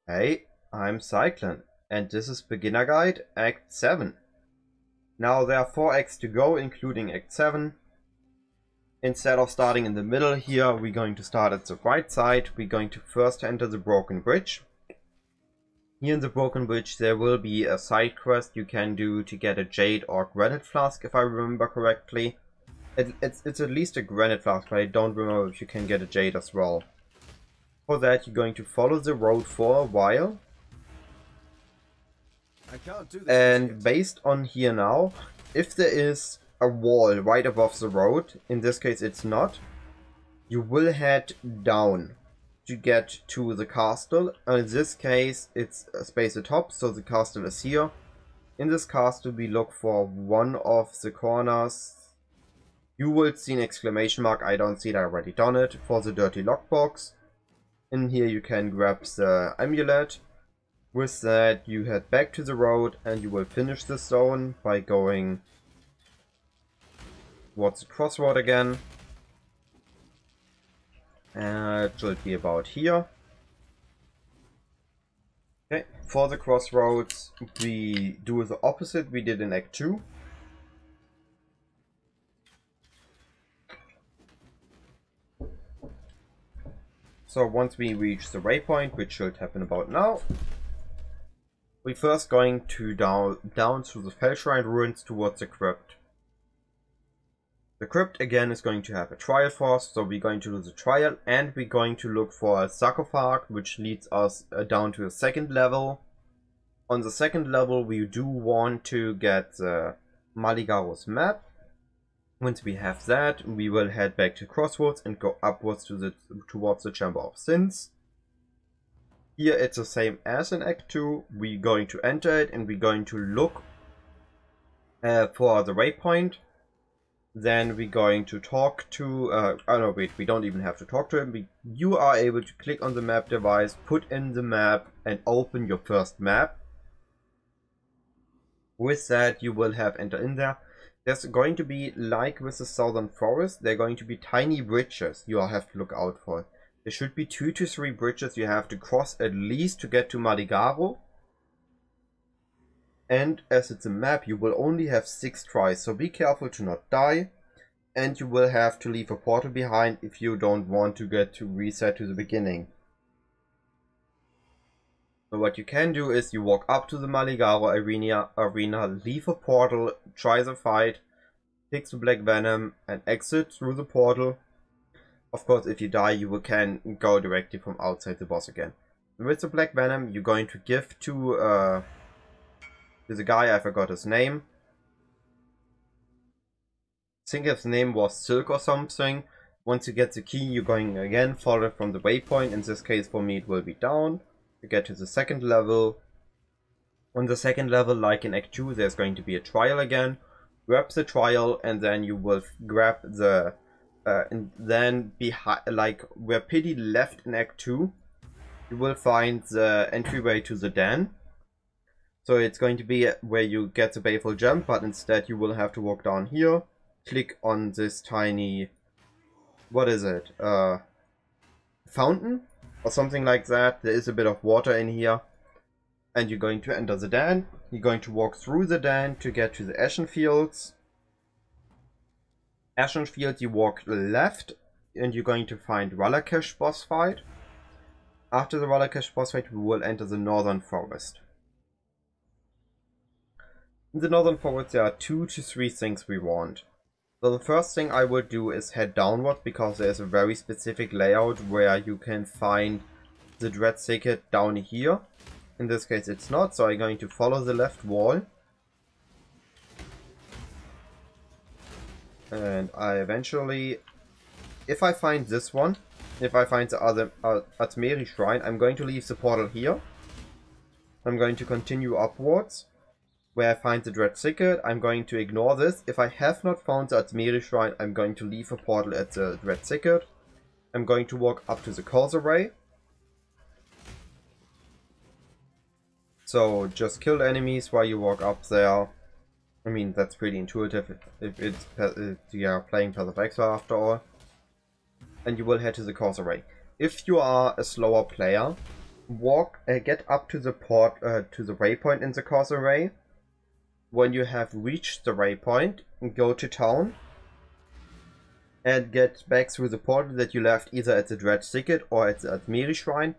Hey, I'm Cyclon, and this is Beginner Guide Act 7. Now there are 4 acts to go, including Act 7. Instead of starting in the middle here, we're going to start at the right side. We're going to first enter the Broken Bridge. Here in the Broken Bridge there will be a side quest you can do to get a Jade or Granite Flask, if I remember correctly. It's at least a Granite Flask, but I don't remember if you can get a Jade as well. For that, you're going to follow the road for a while. I can't do this. And based on here now, if there is a wall right above the road, in this case it's not, you will head down to get to the castle. And in this case it's a space atop, so the castle is here. In this castle we look for one of the corners. You will see an exclamation mark, I don't see it, I already done it, for the dirty lockbox. In here you can grab the amulet. With that you head back to the road and you will finish the zone by going towards the crossroad again. It should be about here. Okay, for the crossroads we do the opposite we did in Act 2. So once we reach the waypoint, which should happen about now, we're first going to down through the Fellshrine ruins towards the Crypt. The Crypt again is going to have a trial for us, so we're going to do the trial and we're going to look for a sarcophagus, which leads us down to a second level. On the second level we do want to get the Maligaro's map. Once we have that, we will head back to Crossroads and go upwards towards the Chamber of Sins. Here it's the same as in Act 2. We're going to enter it and we're going to look for the waypoint. Then we're going to talk to... oh no, wait, we don't even have to talk to him. You are able to click on the map device, put in the map and open your first map. With that you will have entered in there. There's going to be, like with the Southern Forest, there are going to be tiny bridges you all have to look out for. There should be 2 to 3 bridges you have to cross at least to get to Maligaro. And as it's a map, you will only have 6 tries, so be careful to not die. And you will have to leave a portal behind if you don't want to get to reset to the beginning. So what you can do is you walk up to the Maligaro arena, leave a portal, try the fight, pick the Black Venom and exit through the portal. Of course, if you die, you can go directly from outside the boss again. With the Black Venom, you're going to give to the guy, I forgot his name. I think his name was Silk or something. Once you get the key, you're going again, follow it from the waypoint. In this case, for me, it will be down. You get to the second level. On the second level, like in Act 2, there's going to be a trial again. Grab the trial and then you will grab the and then behind, like where Pity left in Act 2, you will find the entryway to the den. So it's going to be where you get the Baleful Gem, but instead you will have to walk down here, click on this tiny, what is it, fountain or something like that. There is a bit of water in here. And you're going to enter the den. You're going to walk through the den to get to the Ashen Fields. Ashen Fields, you walk left and you're going to find Ralakesh boss fight. After the Ralakesh boss fight, we will enter the Northern Forest. In the Northern Forest, there are 2 to 3 things we want. So the first thing I would do is head downwards, because there is a very specific layout where you can find the Dread Thicket down here. In this case it's not, so I'm going to follow the left wall. And I eventually, if I find this one, if I find the other Atmeri Shrine, I'm going to leave the portal here. I'm going to continue upwards. Where I find the Dread Thicket, I'm going to ignore this. If I have not found the Atmeri Shrine, I'm going to leave a portal at the Dread Thicket. I'm going to walk up to the Causeway. So just kill enemies while you walk up there. I mean, that's pretty intuitive if you are playing Path of Exile after all. And you will head to the Causeway. If you are a slower player, get up to the to the waypoint in the course array. When you have reached the waypoint, go to town and get back through the portal that you left either at the Dread Thicket or at the Admiri Shrine.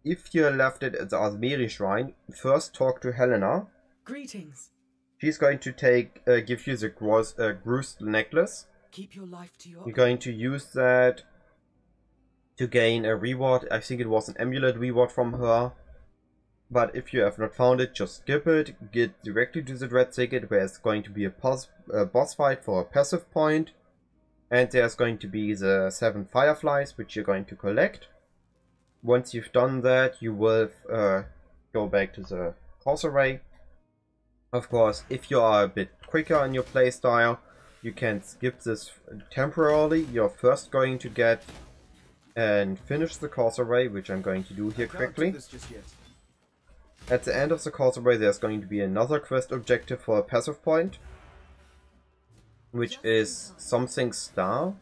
If you left it at the Admiri Shrine, first talk to Helena. Greetings. She's going to give you the Grused necklace. Keep your life to your You're going to use that to gain a reward. I think it was an amulet reward from her. But if you have not found it, just skip it. Get directly to the Dread Thicket, where it's going to be a boss fight for a passive point. And there's going to be the 7 fireflies, which you're going to collect. Once you've done that, you will go back to the course array. Of course, if you are a bit quicker in your playstyle, you can skip this temporarily. You're first going to get and finish the course array, which I'm going to do here quickly. At the end of the course array, there's going to be another quest objective for a passive point, which is something star.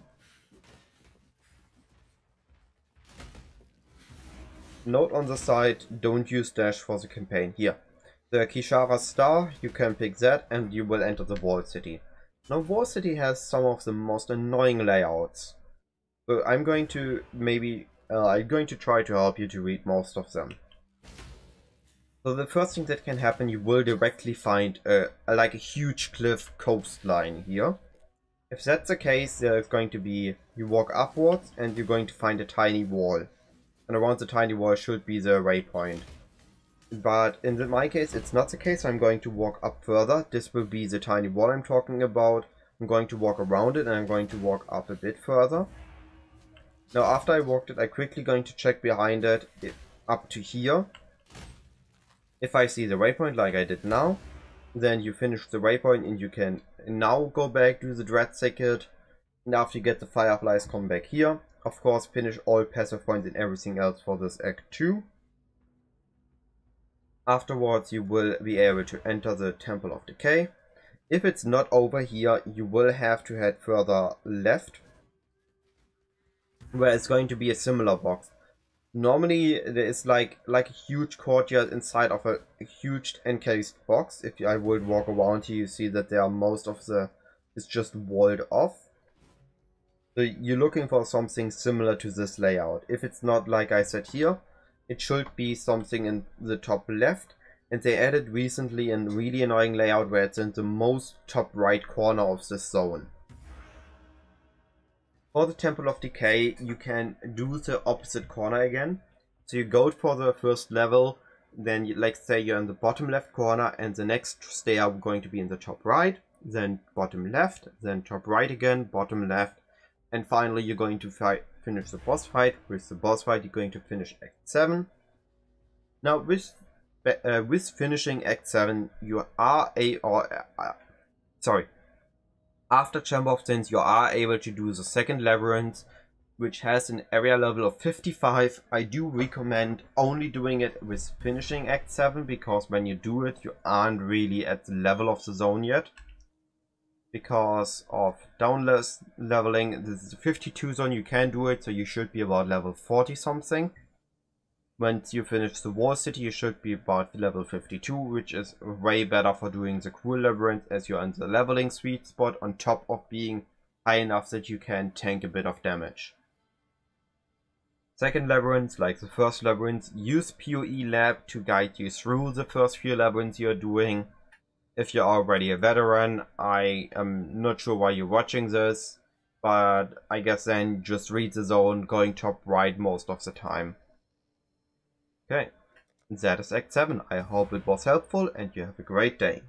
Note on the side, don't use dash for the campaign. Here, the Kishara star, you can pick that and you will enter the Wall City. Now, Wall City has some of the most annoying layouts. So I'm going to try to help you to read most of them. So the first thing that can happen, you will directly find like a huge cliff coastline here. If that's the case, there's going to be, you walk upwards and you're going to find a tiny wall. And around the tiny wall should be the waypoint. But in my case, it's not the case. I'm going to walk up further. This will be the tiny wall I'm talking about. I'm going to walk around it and I'm going to walk up a bit further. Now after I walked it, I'm quickly going to check behind it up to here. If I see the waypoint like I did now, then you finish the waypoint and you can now go back to the Dread Thicket. And after you get the fireflies, come back here. Of course, finish all passive points and everything else for this Act 2. Afterwards, you will be able to enter the Temple of Decay. If it's not over here, you will have to head further left, where it's going to be a similar box. Normally, there is like a huge courtyard inside of a huge encased box. If I would walk around here, you see that there are most of it's just walled off. So you're looking for something similar to this layout. If it's not like I said here, it should be something in the top left. And they added recently a really annoying layout where it's in the most top right corner of this zone. For the Temple of Decay, you can do the opposite corner again. So you go for the first level, then let's say you're in the bottom left corner and the next stair are going to be in the top right, then bottom left, then top right again, bottom left. And finally, you're going to finish the boss fight. With the boss fight, you're going to finish Act 7. Now, with finishing Act 7, you are after Chamber of Sins, you are able to do the second Labyrinth, which has an area level of 55. I do recommend only doing it with finishing Act 7, because when you do it, you aren't really at the level of the zone yet. Because of downless leveling, this is a 52 zone, you can do it, so you should be about level 40 something. Once you finish the Wall City, you should be about level 52, which is way better for doing the Cruel Labyrinth, as you're in the leveling sweet spot, on top of being high enough that you can tank a bit of damage. Second Labyrinth, like the first Labyrinth, use PoE Lab to guide you through the first few labyrinths you're doing. If you're already a veteran, I am not sure why you're watching this, but I guess then just read the zone going top right most of the time. Okay, that is Act 7. I hope it was helpful and you have a great day.